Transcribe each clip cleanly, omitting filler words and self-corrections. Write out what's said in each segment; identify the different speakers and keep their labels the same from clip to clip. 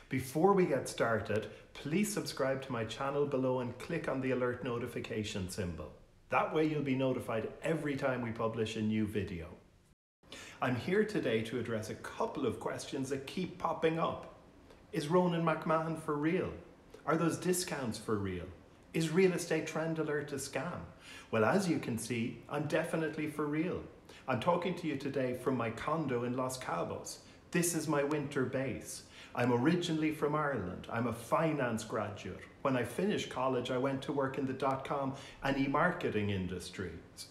Speaker 1: Before we get started, please subscribe to my channel below and click on the alert notification symbol. That way you'll be notified every time we publish a new video. I'm here today to address a couple of questions that keep popping up. Is Ronan McMahon for real? Are those discounts for real? Is Real Estate Trend Alert a scam? Well, as you can see, I'm definitely for real. I'm talking to you today from my condo in Los Cabos. This is my winter base. I'm originally from Ireland. I'm a finance graduate. When I finished college, I went to work in the .com and e-marketing industries.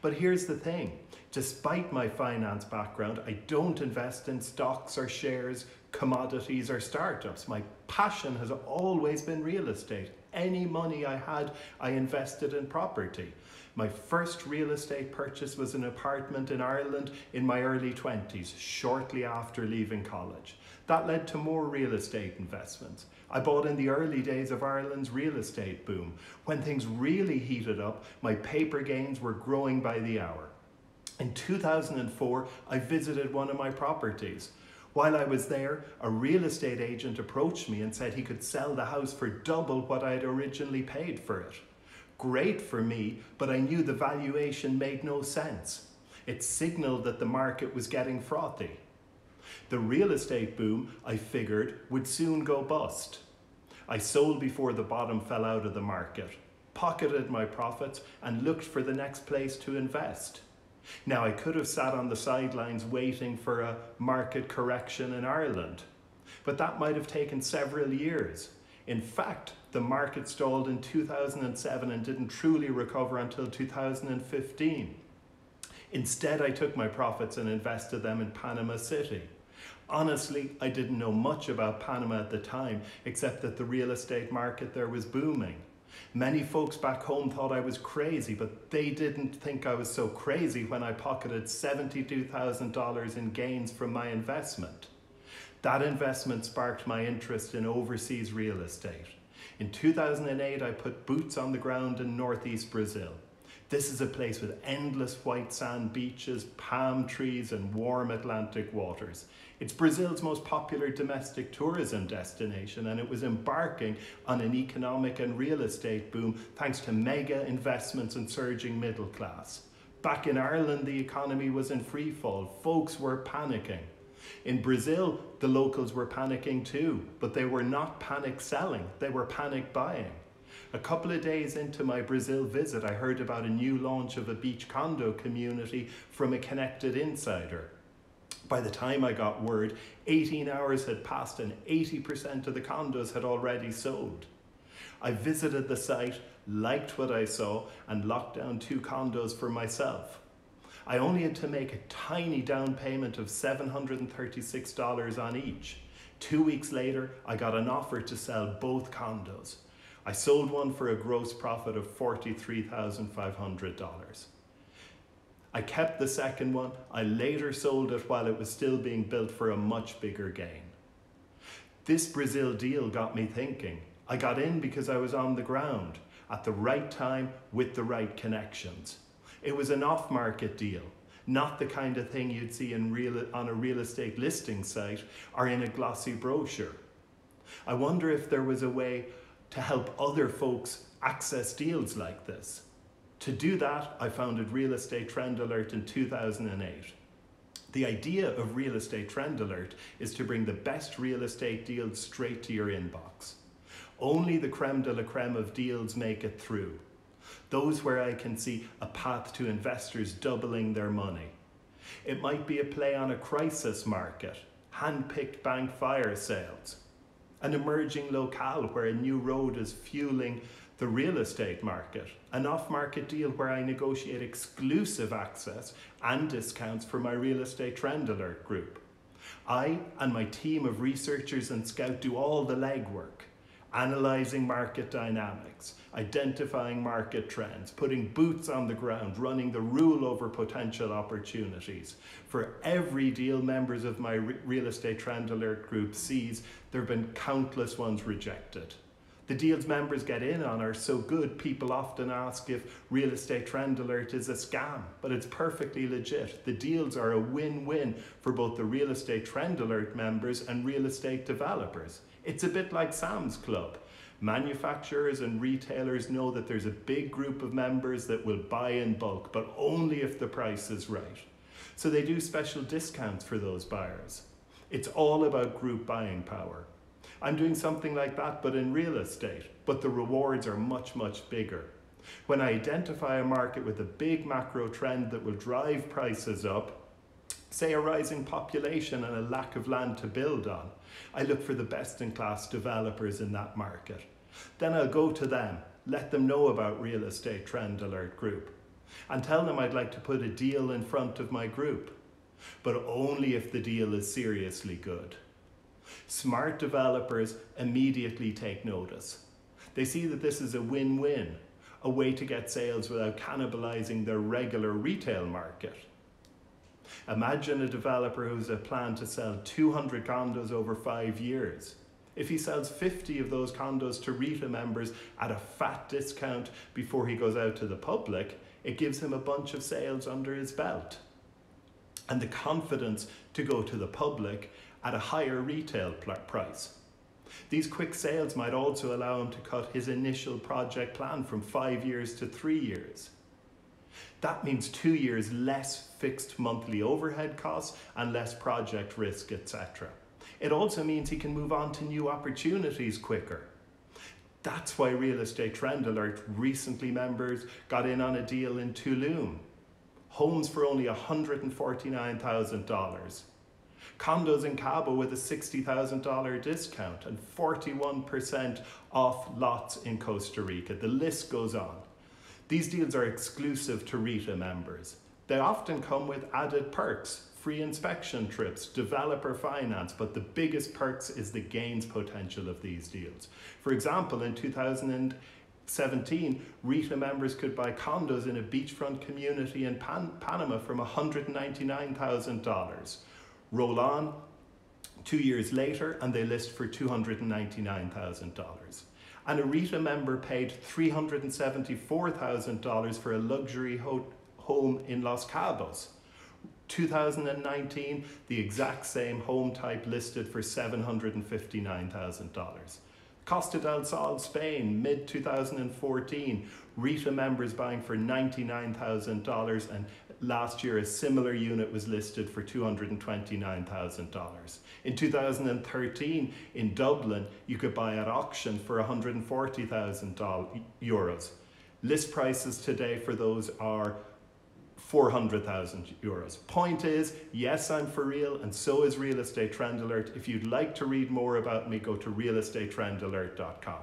Speaker 1: But here's the thing, despite my finance background, I don't invest in stocks or shares, commodities or startups. My passion has always been real estate. Any money I had, I invested in property. My first real estate purchase was an apartment in Ireland in my early 20s, shortly after leaving college. That led to more real estate investments. I bought in the early days of Ireland's real estate boom. When things really heated up, my paper gains were growing by the hour. In 2004, I visited one of my properties. While I was there, a real estate agent approached me and said he could sell the house for double what I had originally paid for it. Great for me, but I knew the valuation made no sense. It signaled that the market was getting frothy. The real estate boom, I figured, would soon go bust. I sold before the bottom fell out of the market, pocketed my profits, and looked for the next place to invest. Now, I could have sat on the sidelines waiting for a market correction in Ireland, but that might have taken several years. In fact, the market stalled in 2007 and didn't truly recover until 2015. Instead, I took my profits and invested them in Panama City. Honestly, I didn't know much about Panama at the time, except that the real estate market there was booming. Many folks back home thought I was crazy, but they didn't think I was so crazy when I pocketed $72,000 in gains from my investment. That investment sparked my interest in overseas real estate. In 2008, I put boots on the ground in northeast Brazil. This is a place with endless white sand beaches, palm trees, and warm Atlantic waters. It's Brazil's most popular domestic tourism destination, and it was embarking on an economic and real estate boom thanks to mega investments and surging middle class. Back in Ireland, the economy was in free fall. Folks were panicking. In Brazil, the locals were panicking too, but they were not panic selling, they were panic buying. A couple of days into my Brazil visit, I heard about a new launch of a beach condo community from a connected insider. By the time I got word, 18 hours had passed and 80% of the condos had already sold. I visited the site, liked what I saw, and locked down 2 condos for myself. I only had to make a tiny down payment of $736 on each. 2 weeks later, I got an offer to sell both condos. I sold one for a gross profit of $43,500. I kept the second one. I later sold it while it was still being built for a much bigger gain. This Brazil deal got me thinking. I got in because I was on the ground, at the right time with the right connections. It was an off-market deal, not the kind of thing you'd see on a real estate listing site or in a glossy brochure. I wonder if there was a way to help other folks access deals like this. To do that, I founded Real Estate Trend Alert in 2008. The idea of Real Estate Trend Alert is to bring the best real estate deals straight to your inbox. Only the creme de la creme of deals make it through. Those where I can see a path to investors doubling their money. It might be a play on a crisis market, hand-picked bank fire sales, an emerging locale where a new road is fueling the real estate market, an off-market deal where I negotiate exclusive access and discounts for my Real Estate Trend Alert group. I and my team of researchers and scouts do all the legwork, analysing market dynamics, identifying market trends, putting boots on the ground, running the rule over potential opportunities. For every deal members of my Real Estate Trend Alert group sees, there have been countless ones rejected. The deals members get in on are so good, people often ask if Real Estate Trend Alert is a scam, but it's perfectly legit. The deals are a win-win for both the Real Estate Trend Alert members and real estate developers. It's a bit like Sam's Club. Manufacturers and retailers know that there's a big group of members that will buy in bulk, but only if the price is right. So they do special discounts for those buyers. It's all about group buying power. I'm doing something like that, but in real estate, but the rewards are much, much bigger. When I identify a market with a big macro trend that will drive prices up, say a rising population and a lack of land to build on, I look for the best-in-class developers in that market. Then I'll go to them, let them know about Real Estate Trend Alert Group, and tell them I'd like to put a deal in front of my group, but only if the deal is seriously good. Smart developers immediately take notice. They see that this is a win-win, a way to get sales without cannibalizing their regular retail market. Imagine a developer who has a plan to sell 200 condos over 5 years. If he sells 50 of those condos to RETA members at a fat discount before he goes out to the public, it gives him a bunch of sales under his belt and the confidence to go to the public at a higher retail price. These quick sales might also allow him to cut his initial project plan from 5 years to 3 years. That means 2 years less fixed monthly overhead costs and less project risk, etc. It also means he can move on to new opportunities quicker. That's why Real Estate Trend Alert recently members got in on a deal in Tulum. Homes for only $149,000. Condos in Cabo with a $60,000 discount and 41% off lots in Costa Rica. The list goes on. These deals are exclusive to RETA members. They often come with added perks, free inspection trips, developer finance, but the biggest perks is the gains potential of these deals. For example, in 2017, RETA members could buy condos in a beachfront community in Panama from $199,000. Roll on 2 years later and they list for $299,000. And a RETA member paid $374,000 for a luxury home in Los Cabos. 2019, the exact same home type listed for $759,000. Costa del Sol, Spain, mid-2014, RETA members buying for $99,000, and last year a similar unit was listed for $229,000. In 2013, in Dublin, you could buy at auction for €140,000. List prices today for those are €400,000. Point is, yes, I'm for real, and so is Real Estate Trend Alert. If you'd like to read more about me, go to realestatetrendalertscam.